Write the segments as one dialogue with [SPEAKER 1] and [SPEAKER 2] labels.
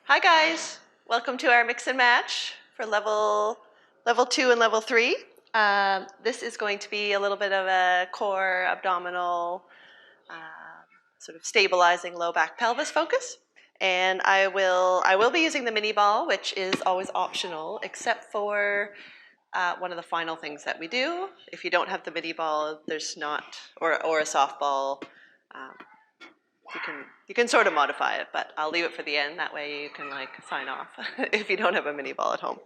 [SPEAKER 1] Hi guys, welcome to our mix and match for level 2 and level 3. This is going to be a little bit of a core abdominal sort of stabilizing low back pelvis focus. And I will be using the mini ball, which is always optional, except for one of the final things that we do. If you don't have the mini ball, there's not, or a softball. You can sort of modify it, but I'll leave it for the end. That way you can like sign off if you don't have a mini ball at home.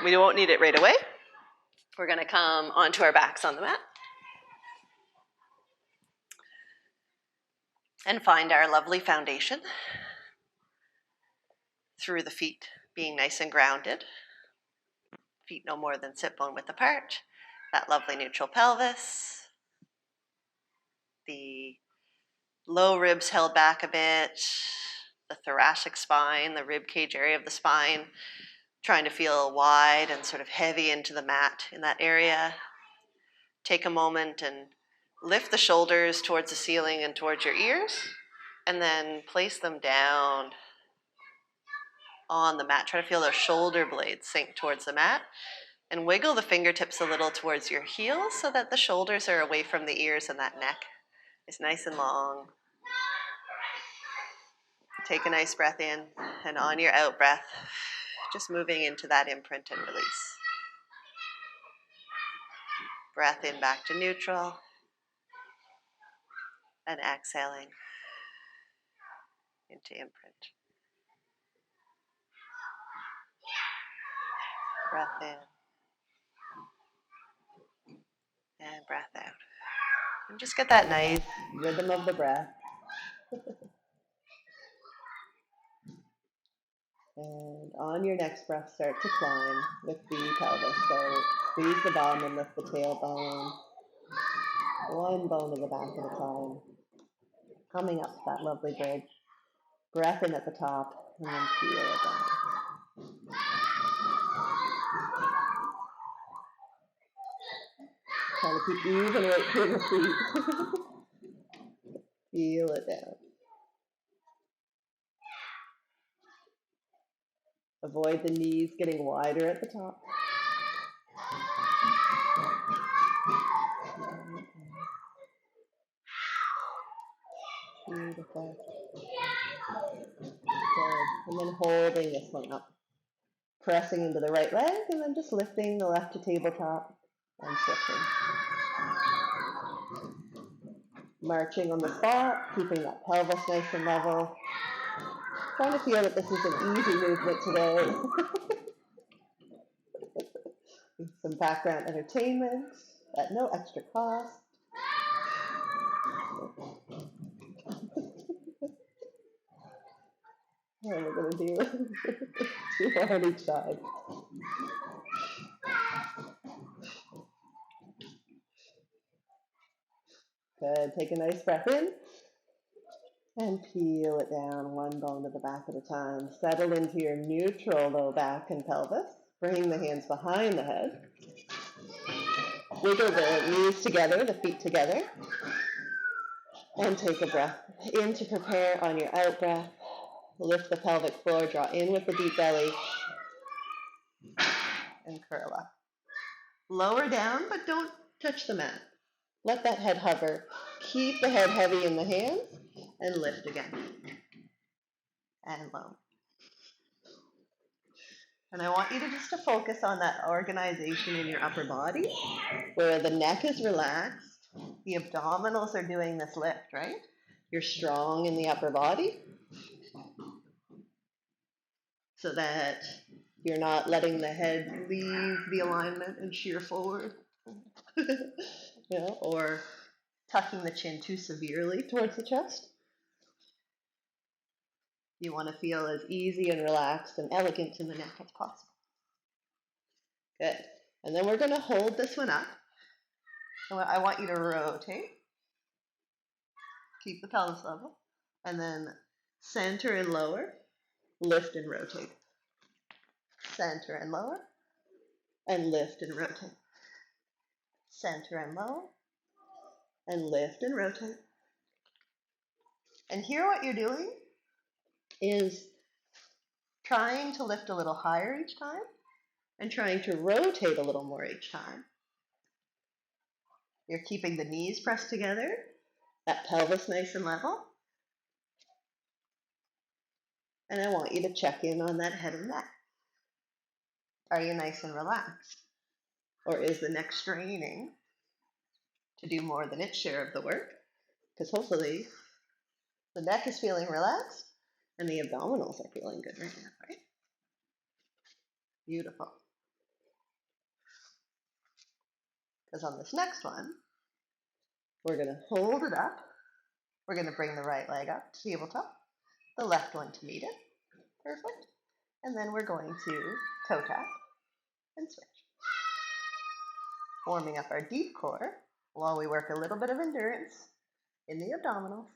[SPEAKER 1] We won't need it right away. We're going to come onto our backs on the mat and find our lovely foundation through the feet being nice and grounded. Feet no more than sit bone width apart. That lovely neutral pelvis. The low ribs held back a bit. The thoracic spine, the rib cage area of the spine, trying to feel wide and sort of heavy into the mat in that area. Take a moment and lift the shoulders towards the ceiling and towards your ears, and then place them down on the mat. Try to feel those shoulder blades sink towards the mat, and wiggle the fingertips a little towards your heels so that the shoulders are away from the ears and that neck is nice and long. Take a nice breath in, and on your out breath, just moving into that imprint and release. Breath in back to neutral, and exhaling into imprint. Breath in, and breath out. And just get that nice rhythm of the breath. And on your next breath, start to climb with the pelvis. So squeeze the bum and lift the tailbone. One bone in the back at a time. Coming up to that lovely bridge. Breath in at the top, and then feel it down. Trying to keep even weight through the feet. Feel it down. Avoid the knees getting wider at the top. Beautiful. Good. And then holding this one up. Pressing into the right leg, and then just lifting the left to tabletop and shifting. Marching on the spot, keeping that pelvis nice and level. Trying to feel that this is an easy movement today. Some background entertainment at no extra cost. And we're going to do 2 more on each side. Good. Take a nice breath in and peel it down, one bone to the back at a time. Settle into your neutral low back and pelvis. Bring the hands behind the head. Wiggle the knees together, the feet together. And take a breath in to prepare. On your out breath, lift the pelvic floor, draw in with the deep belly, and curl up. Lower down, but don't touch the mat. Let that head hover. Keep the head heavy in the hands, and lift again. And low. And I want you to focus on that organization in your upper body, where the neck is relaxed, the abdominals are doing this lift, right? You're strong in the upper body, so that you're not letting the head leave the alignment and shear forward, or tucking the chin too severely towards the chest. You want to feel as easy and relaxed and elegant in the neck as possible. Good. And then we're going to hold this one up. So I want you to rotate. Keep the pelvis level. And then center and lower. Lift and rotate. Center and lower. And lift and rotate. Center and lower. And lift and rotate. And here what you're doing is trying to lift a little higher each time and trying to rotate a little more each time. You're keeping the knees pressed together, that pelvis nice and level. And I want you to check in on that head and neck. Are you nice and relaxed? Or is the neck straining to do more than its share of the work? Because hopefully the neck is feeling relaxed and the abdominals are feeling good right now, right? Beautiful. Because on this next one, we're going to hold it up. We're going to bring the right leg up to tabletop, the left one to meet it. Perfect. And then we're going to toe tap and switch. Warming up our deep core while we work a little bit of endurance in the abdominals.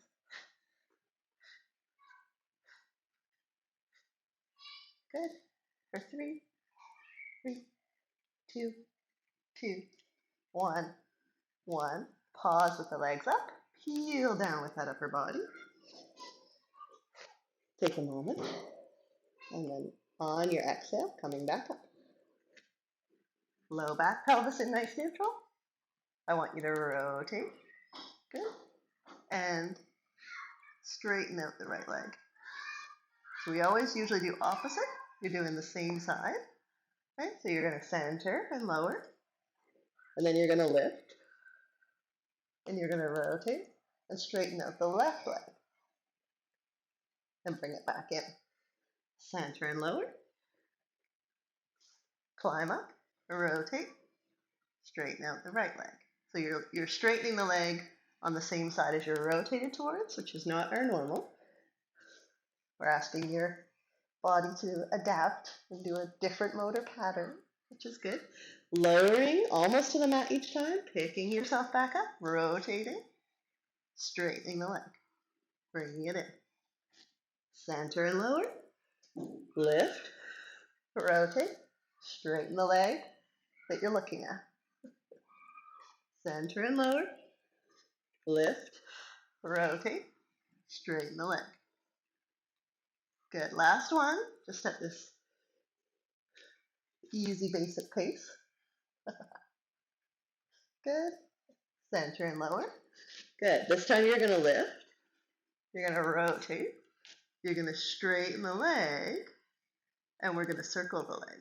[SPEAKER 1] Good. For 3, 2, 2, 1, 1. Pause with the legs up. Peel down with that upper body. Take a moment. And then on your exhale, coming back up. Low back, pelvis in nice neutral. I want you to rotate. Good. And straighten out the right leg. So we always usually do opposite. You're doing the same side. Right? So you're going to center and lower. And then you're going to lift. And you're going to rotate and straighten out the left leg. And bring it back in. Center and lower. Climb up. Rotate. Straighten out the right leg. So you're straightening the leg on the same side as you're rotated towards, which is not our normal. We're asking your body to adapt and do a different motor pattern, which is good. Lowering almost to the mat each time, picking yourself back up, rotating, straightening the leg, bringing it in. Center and lower, lift, rotate, straighten the leg that you're looking at. Center and lower, lift, rotate, straighten the leg. Good, last one, just at this easy basic pace. Good, center and lower. Good, this time you're gonna lift, you're gonna rotate, you're gonna straighten the leg, and we're gonna circle the leg.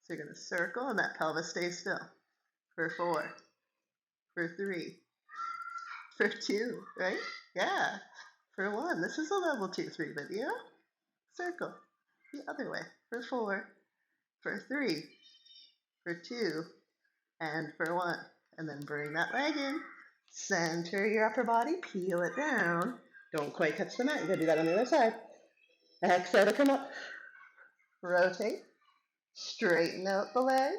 [SPEAKER 1] So you're gonna circle and that pelvis stays still. For 4, for 3, for 2, right? Yeah, for 1. This is a level 2, 3 video. Circle the other way. For 4, for 3, for 2, and for 1. And then bring that leg in. Center your upper body. Peel it down. Don't quite touch the mat. You gotta do that on the other side. Exhale to come up. Rotate. Straighten out the leg.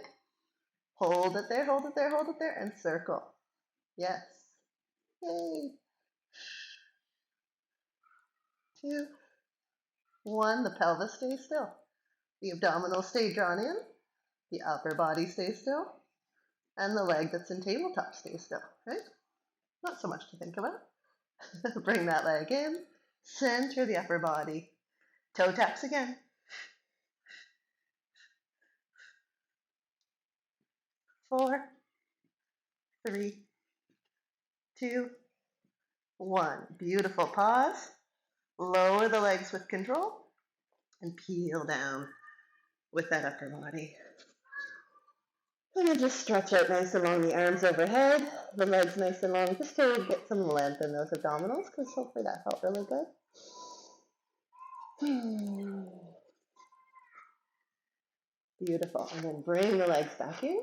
[SPEAKER 1] Hold it there, hold it there, hold it there, and circle. Yes. Yay. 2, 1. The pelvis stays still. The abdominals stay drawn in. The upper body stays still. And the leg that's in tabletop stays still, right? Not so much to think about. Bring that leg in. Center the upper body. Toe taps again. 4, 3, 2, 1. Beautiful. Pause. Lower the legs with control. And peel down with that upper body. And then just stretch out nice and long, the arms overhead, the legs nice and long, just to get some length in those abdominals, because hopefully that felt really good. Beautiful. And then bring the legs back in.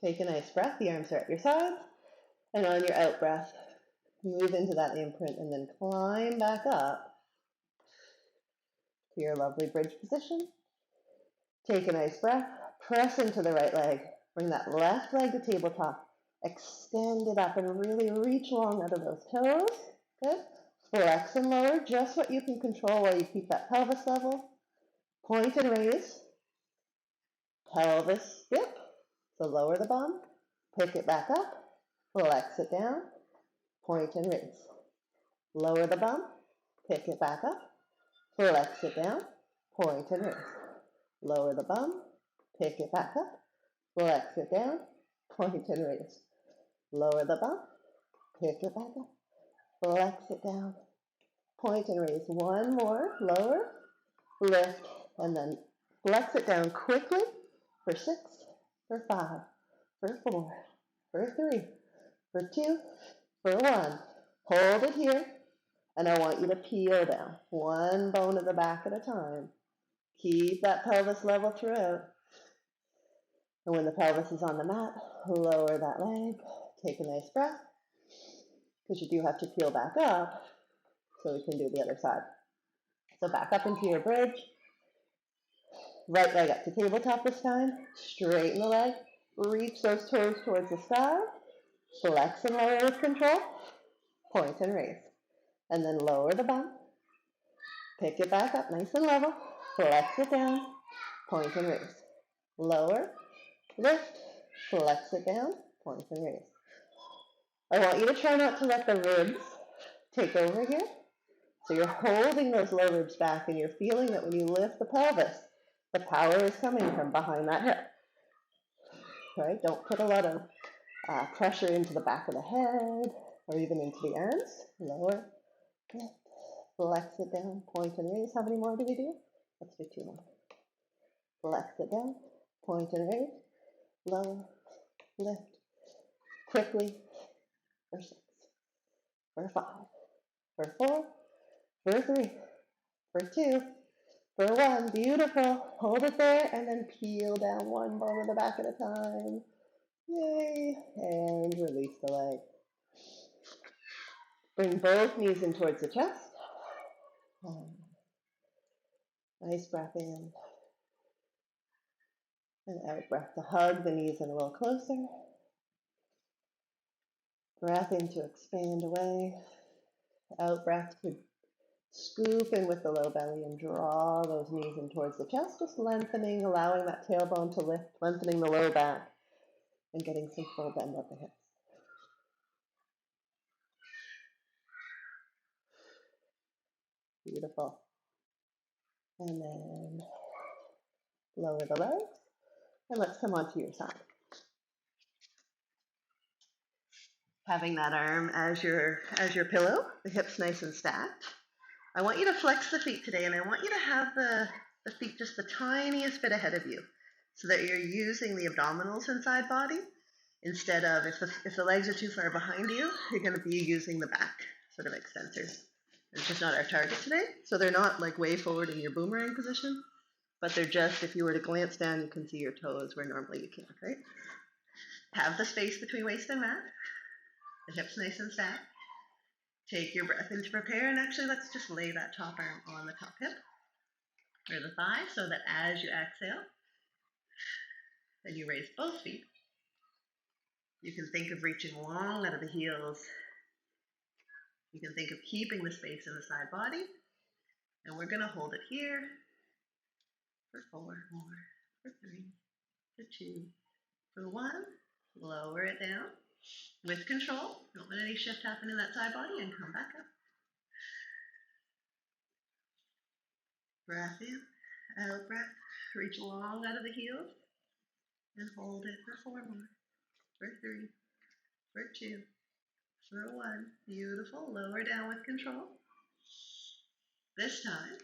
[SPEAKER 1] Take a nice breath. The arms are at your sides. And on your out breath, move into that imprint and then climb back up to your lovely bridge position. Take a nice breath. Press into the right leg. Bring that left leg to tabletop. Extend it up and really reach long out of those toes. Good. Flex and lower, just what you can control while you keep that pelvis level. Point and raise. Pelvis dip. So lower the bum. Pick it back up. Flex it down. Point and raise. Lower the bum. Pick it back up. Flex it down. Point and raise.
[SPEAKER 2] Lower the bum, pick it back up, flex it down, point and raise. Lower the bum, pick it back up, flex it down, point and raise. One more, lower, lift, and then flex it down quickly for 6, for 5, for 4, for 3, for 2, for 1. Hold it here, and I want you to peel down, one bone of the back at a time. Keep that pelvis level throughout. And when the pelvis is on the mat, lower that leg, take a nice breath, because you do have to peel back up so we can do the other side. So back up into your bridge, right leg up to tabletop this time, straighten the leg, reach those toes towards the sky, flex and lower with control, point and raise. And then lower the bum, pick it back up nice and level, flex it down, point and raise. Lower, lift, flex it down, point and raise. I want you to try not to let the ribs take over here. So you're holding those low ribs back and you're feeling that when you lift the pelvis, the power is coming from behind that hip. Right? Don't put a lot of pressure into the back of the head or even into the arms. Lower, lift, flex it down, point and raise. How many more do we do? Let's do 2 more. Flex it down, point and raise. Lower, lift, quickly, for 6, for 5, for 4, for 3, for 2, for 1. Beautiful. Hold it there and then peel down one bone of the back at a time. Yay. And release the leg. Bring both knees in towards the chest. Nice breath in. And out breath to hug the knees in a little closer. Breath in to expand away. Out breath to scoop in with the low belly and draw those knees in towards the chest, just lengthening, allowing that tailbone to lift, lengthening the low back, and getting some full bend at the hips. Beautiful. And then lower the legs, and let's come onto your side. Having that arm as your pillow, the hips nice and stacked. I want you to flex the feet today, and I want you to have the feet just the tiniest bit ahead of you, so that you're using the abdominals and side body instead of, if the legs are too far behind you, you're going to be using the back sort of extensors. It's just not our target today, so they're not like way forward in your boomerang position, but they're just, if you were to glance down, you can see your toes where normally you can't, right? Have the space between waist and mat, the hips nice and stacked. Take your breath in to prepare, and actually let's just lay that top arm on the top hip or the thigh, so that as you exhale, then you raise both feet. You can think of reaching long out of the heels. You can think of keeping the space in the side body, and we're going to hold it here for 4 more, for 3, for 2, for 1. Lower it down with control. Don't let any shift happen in that side body, and come back up. Breath in, out breath. Reach long out of the heels and hold it for 4 more, for 3, for 2, for 1. Beautiful. Lower down with control. This time,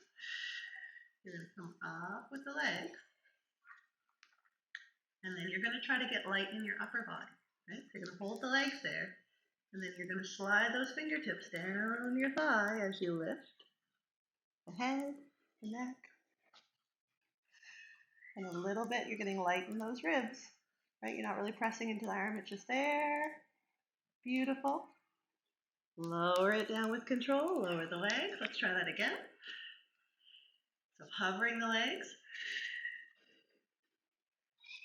[SPEAKER 2] you're going to come up with the legs, and then you're going to try to get light in your upper body. Right? So you're going to hold the legs there, and then you're going to slide those fingertips down your thigh as you lift the head, the neck, and a little bit you're getting light in those ribs. Right? You're not really pressing into the arm, it's just there. Beautiful. Lower it down with control. Lower the legs. Let's try that again. So hovering the legs,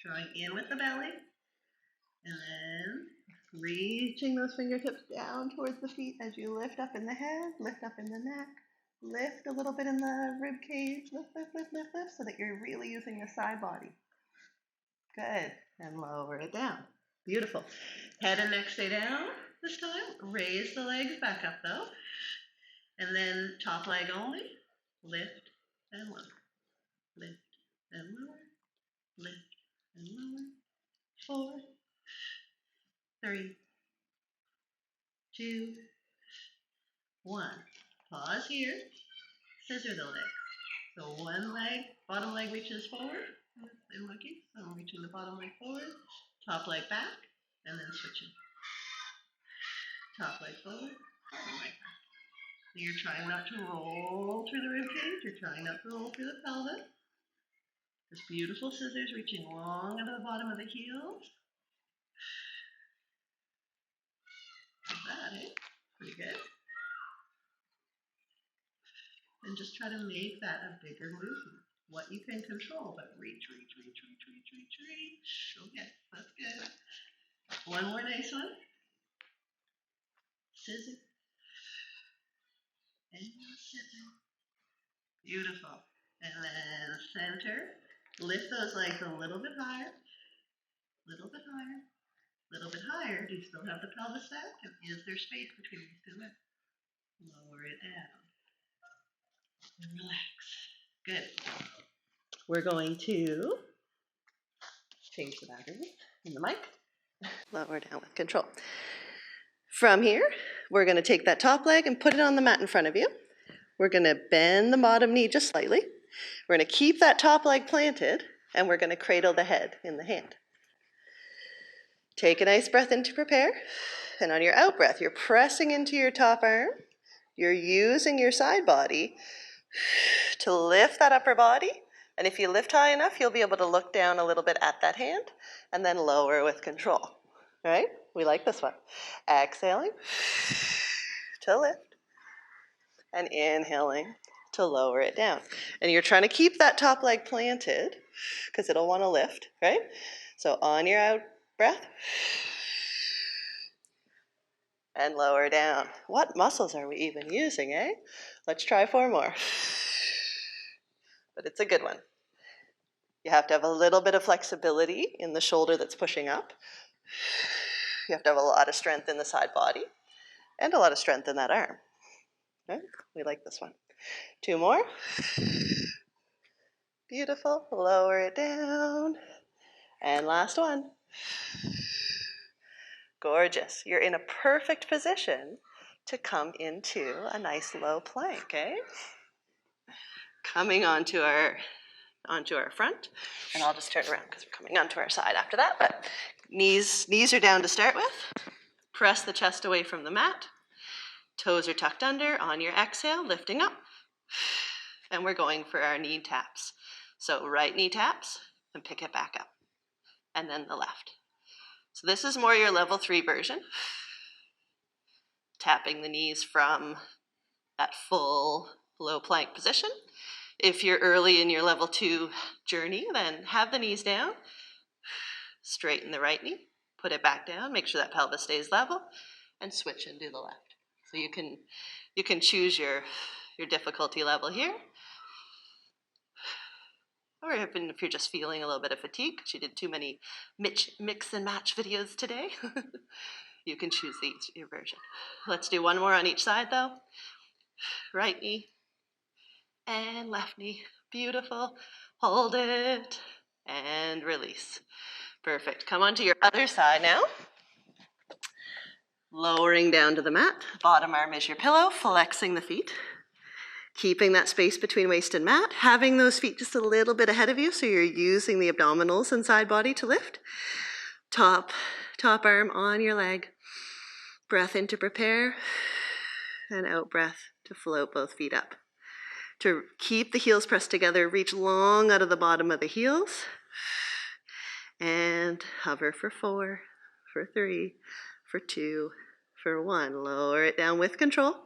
[SPEAKER 2] drawing in with the belly, and then reaching those fingertips down towards the feet as you lift up in the head, lift up in the neck, lift a little bit in the rib cage, lift, lift, lift, lift, lift, so that you're really using the side body. Good. And lower it down. Beautiful. Head and neck stay down this time. Raise the legs back up though. And then top leg only. Lift and 1. Lift and lower, lift and lower, 4, 3, 2, 1. Pause here, scissor the legs. So one leg, bottom leg reaches forward, and looking, so I'm reaching the bottom leg forward, top leg back, and then switching. Top leg forward, bottom leg back. So you're trying not to roll through the rib cage, you're trying not to roll through the pelvis. Just beautiful scissors reaching long into the bottom of the heels. Like that, eh? Pretty good. And just try to make that a bigger movement. What you can control, but reach, reach, reach, reach, reach, reach, reach. Okay, that's good. One more nice one. Scissor. And scissor. Beautiful. And then center. Lift those legs a little bit higher. Little bit higher. Little bit higher. Do you still have the pelvis back? And is there space between these two legs? Lower it down. Relax. Good. We're going to change the battery in the mic.
[SPEAKER 1] Lower down with control. From here, we're going to take that top leg and put it on the mat in front of you. We're going to bend the bottom knee just slightly. We're going to keep that top leg planted, and we're going to cradle the head in the hand. Take a nice breath in to prepare, and on your out breath, you're pressing into your top arm. You're using your side body to lift that upper body, and if you lift high enough, you'll be able to look down a little bit at that hand, and then lower with control. All right? We like this one. Exhaling to lift, and inhaling to lower it down. And you're trying to keep that top leg planted because it'll want to lift, right? So on your out breath, and lower down. What muscles are we even using, eh? Let's try 4 more. But it's a good one. You have to have a little bit of flexibility in the shoulder that's pushing up. You have to have a lot of strength in the side body and a lot of strength in that arm. Okay? We like this one. 2 more. Beautiful. Lower it down. And last one. Gorgeous. You're in a perfect position to come into a nice low plank, eh? Coming onto our front, and I'll just turn around because we're coming onto our side after that, but knees are down to start with. Press the chest away from the mat. Toes are tucked under. On your exhale, lifting up. And we're going for our knee taps. So right knee taps and pick it back up. And then the left. So this is more your level 3 version. Tapping the knees from that full low plank position. If you're early in your level 2 journey, then have the knees down. Straighten the right knee. Put it back down. Make sure that pelvis stays level. And switch and do the left. So you can choose your difficulty level here. Or even if you're just feeling a little bit of fatigue, because you did too many mix and match videos today, you can choose your version. Let's do 1 more on each side though. Right knee and left knee. Beautiful. Hold it and release. Perfect. Come on to your other side now. Lowering down to the mat. Bottom arm is your pillow, flexing the feet. Keeping that space between waist and mat, having those feet just a little bit ahead of you so you're using the abdominals and side body to lift. Top arm on your leg. Breath in to prepare, and out breath to float both feet up. To keep the heels pressed together, reach long out of the bottom of the heels, and hover for 4, for 3, for 2, for 1. Lower it down with control.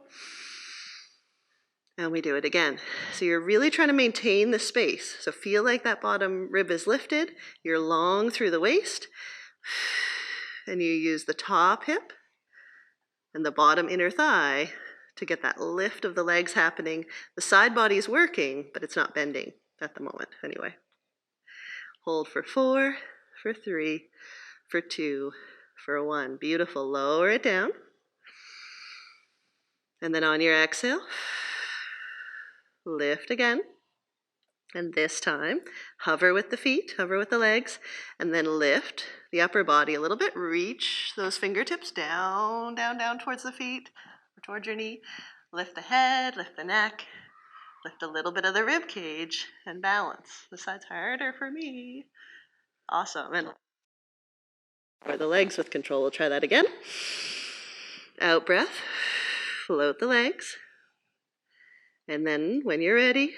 [SPEAKER 1] And we do it again. So you're really trying to maintain the space. So feel like that bottom rib is lifted. You're long through the waist. And you use the top hip and the bottom inner thigh to get that lift of the legs happening. The side body is working, but it's not bending at the moment anyway. Hold for 4, for 3, for 2, for 1. Beautiful. Lower it down. And then on your exhale, lift again. And this time, hover with the feet, hover with the legs, and then lift the upper body a little bit. Reach those fingertips down, down, down towards the feet or towards your knee. Lift the head, lift the neck, lift a little bit of the rib cage, and balance. This side's harder for me. Awesome. And lower the legs with control. We'll try that again. Out breath, float the legs. And then when you're ready,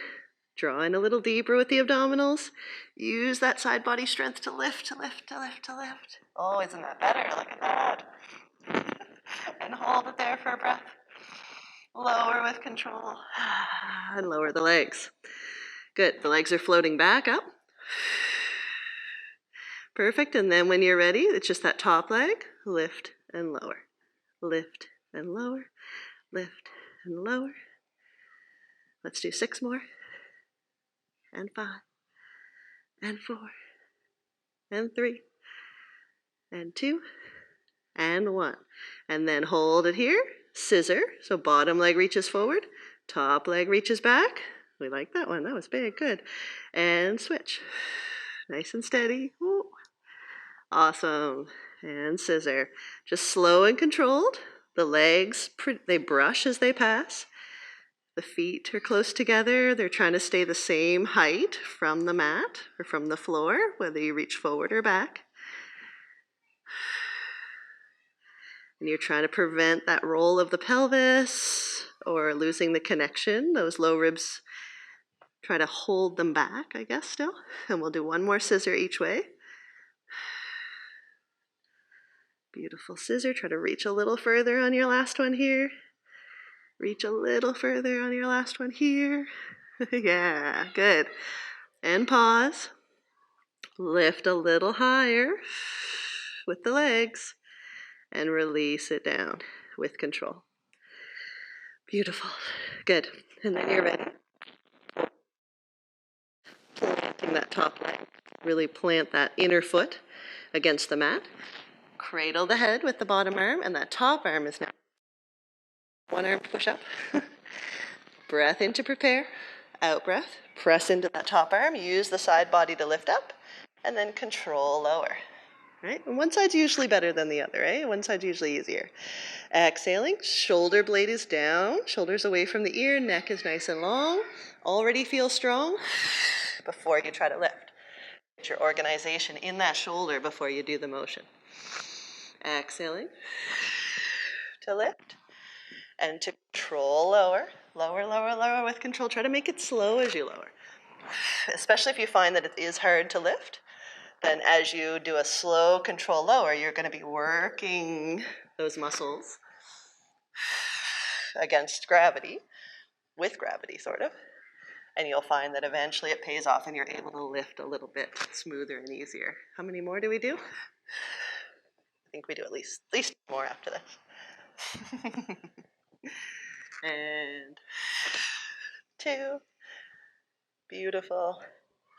[SPEAKER 1] draw in a little deeper with the abdominals. Use that side body strength to lift, to lift, to lift, to lift. Oh, isn't that better? Look at that. And hold it there for a breath. Lower with control. And lower the legs. Good. The legs are floating back up. Perfect. And then when you're ready, it's just that top leg. Lift and lower. Lift and lower. Lift and lower. Let's do 6 more. And 5. And 4. And 3. And 2. And 1. And then hold it here. Scissor. So bottom leg reaches forward. Top leg reaches back. We like that one. That was big. Good. And switch. Nice and steady. Ooh. Awesome. And scissor. Just slow and controlled. The legs, they brush as they pass. The feet are close together. They're trying to stay the same height from the mat or from the floor, whether you reach forward or back. And you're trying to prevent that roll of the pelvis or losing the connection. Those low ribs, try to hold them back, I guess, still. And we'll do 1 more scissor each way. Beautiful scissor. Try to reach a little further on your last one here. Reach a little further on your last one here. Yeah, good. And pause. Lift a little higher with the legs and release it down with control. Beautiful. Good. And then you're ready. Planting that top leg. Really plant that inner foot against the mat. Cradle the head with the bottom arm, and that top arm is now 1 arm push up. Breath in to prepare. Out breath. Press into that top arm. Use the side body to lift up, and then control lower. Right? And one side's usually better than the other, right? One side's usually easier. Exhaling, shoulder blade is down, shoulders away from the ear, neck is nice and long. Already feel strong before you try to lift. Get your organization in that shoulder before you do the motion. Exhaling to lift and to control lower. Lower, lower, lower with control. Try to make it slow as you lower. Especially if you find that it is hard to lift, then as you do a slow control lower, you're going to be working those muscles against gravity, with gravity sort of, and you'll find that eventually it pays off and you're able to lift a little bit smoother and easier. How many more do we do? I think we do at least more after this. And 2. Beautiful.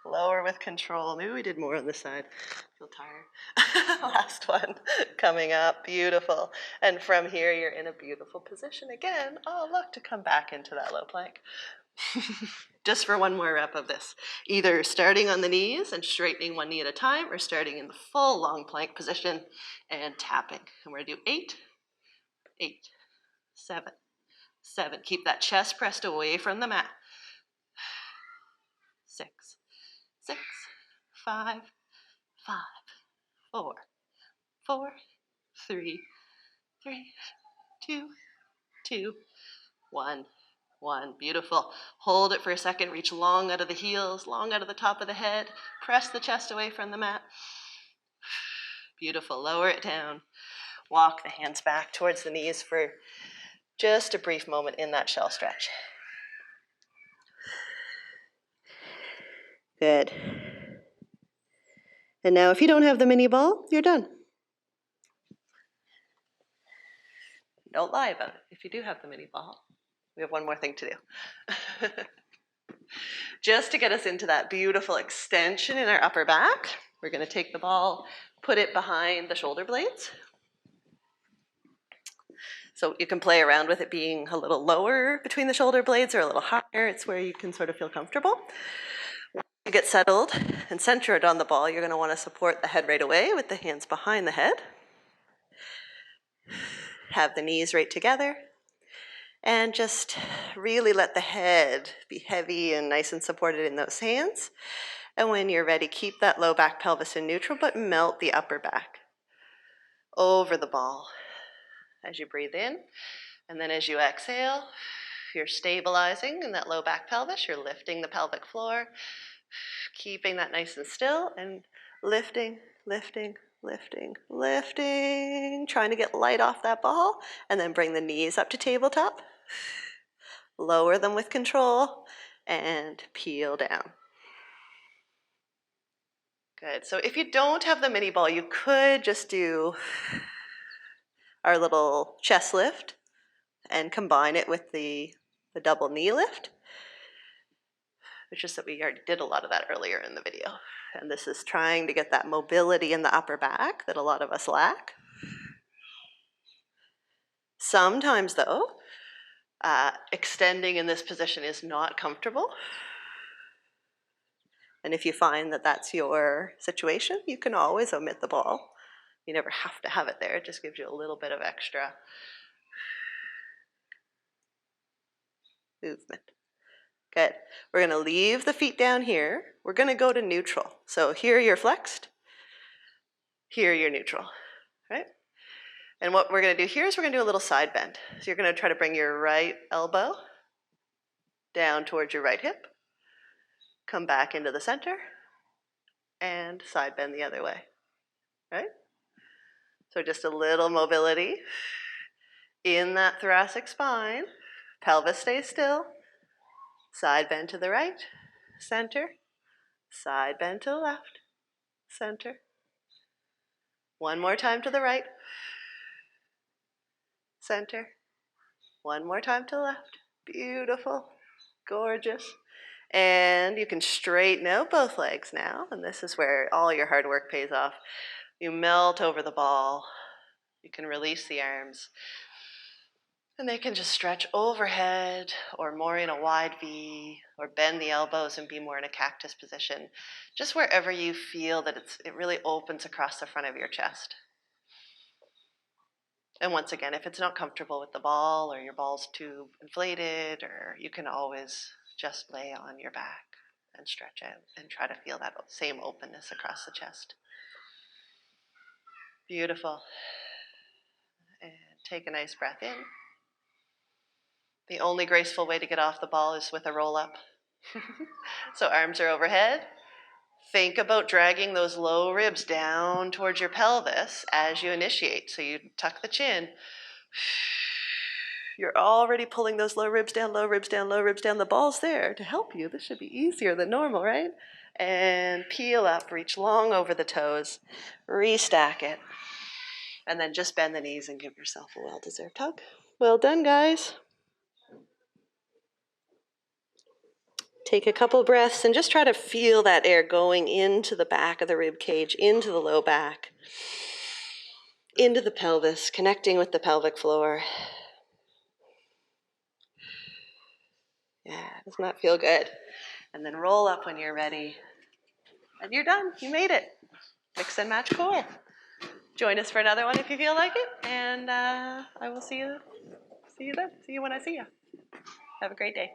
[SPEAKER 1] Lower with control. Maybe we did more on this side. I feel tired. Last one coming up. Beautiful. And from here, you're in a beautiful position again. Oh, look, to come back into that low plank. Just for 1 more rep of this. Either starting on the knees and straightening 1 knee at a time, or starting in the full long plank position and tapping. And we're going to do 8, 8, 7, 7. Keep that chest pressed away from the mat. 6, 6, 5, 5, 4, 4, 3, 3, 2, 2, 1, 1. Beautiful. Hold it for a second. Reach long out of the heels, long out of the top of the head. Press the chest away from the mat. Beautiful. Lower it down. Walk the hands back towards the knees for just a brief moment in that shell stretch. Good. And now if you don't have the mini ball, you're done. Don't lie about it. If you do have the mini ball, we have 1 more thing to do. Just to get us into that beautiful extension in our upper back, we're going to take the ball, put it behind the shoulder blades. So you can play around with it being a little lower between the shoulder blades or a little higher. It's where you can sort of feel comfortable. You get settled and centered on the ball. You're going to want to support the head right away with the hands behind the head. Have the knees right together. And just really let the head be heavy and nice and supported in those hands. And when you're ready, keep that low back pelvis in neutral, but melt the upper back over the ball as you breathe in. And then as you exhale, you're stabilizing in that low back pelvis. You're lifting the pelvic floor, keeping that nice and still, and lifting, lifting, lifting, lifting, trying to get light off that ball, and then bring the knees up to tabletop. Lower them with control, and peel down. Good. So if you don't have the mini ball, you could just do our little chest lift and combine it with the double knee lift. It's just that we already did a lot of that earlier in the video. And this is trying to get that mobility in the upper back that a lot of us lack. Sometimes though, extending in this position is not comfortable. And if you find that that's your situation, you can always omit the ball. You never have to have it there. It just gives you a little bit of extra movement. Good. We're going to leave the feet down here. We're going to go to neutral. So here you're flexed. Here you're neutral. Right? And what we're going to do here is we're going to do a little side bend. So you're going to try to bring your right elbow down towards your right hip. Come back into the center. And side bend the other way. Right? So just a little mobility in that thoracic spine. Pelvis stays still. Side bend to the right. Center. Side bend to the left. Center. One more time to the right. Center. One more time to the left. Beautiful. Gorgeous. And you can straighten out both legs now. And this is where all your hard work pays off. You melt over the ball. You can release the arms. And they can just stretch overhead or more in a wide V or bend the elbows and be more in a cactus position. Just wherever you feel that it really opens across the front of your chest. And once again, if it's not comfortable with the ball or your ball's too inflated, or you can always just lay on your back and stretch out and try to feel that same openness across the chest. Beautiful. And take a nice breath in. The only graceful way to get off the ball is with a roll up. So arms are overhead. Think about dragging those low ribs down towards your pelvis as you initiate. So you tuck the chin. You're already pulling those low ribs down, low ribs down, low ribs down. The ball's there to help you. This should be easier than normal, right? And peel up, reach long over the toes, restack it. And then just bend the knees and give yourself a well-deserved hug. Well done, guys. Take a couple breaths and just try to feel that air going into the back of the rib cage, into the low back, into the pelvis, connecting with the pelvic floor. Yeah, doesn't that feel good? And then roll up when you're ready. And you're done. You made it. Mix and match cool. Join us for another one if you feel like it. And I will see you then. See you when I see you. Have a great day.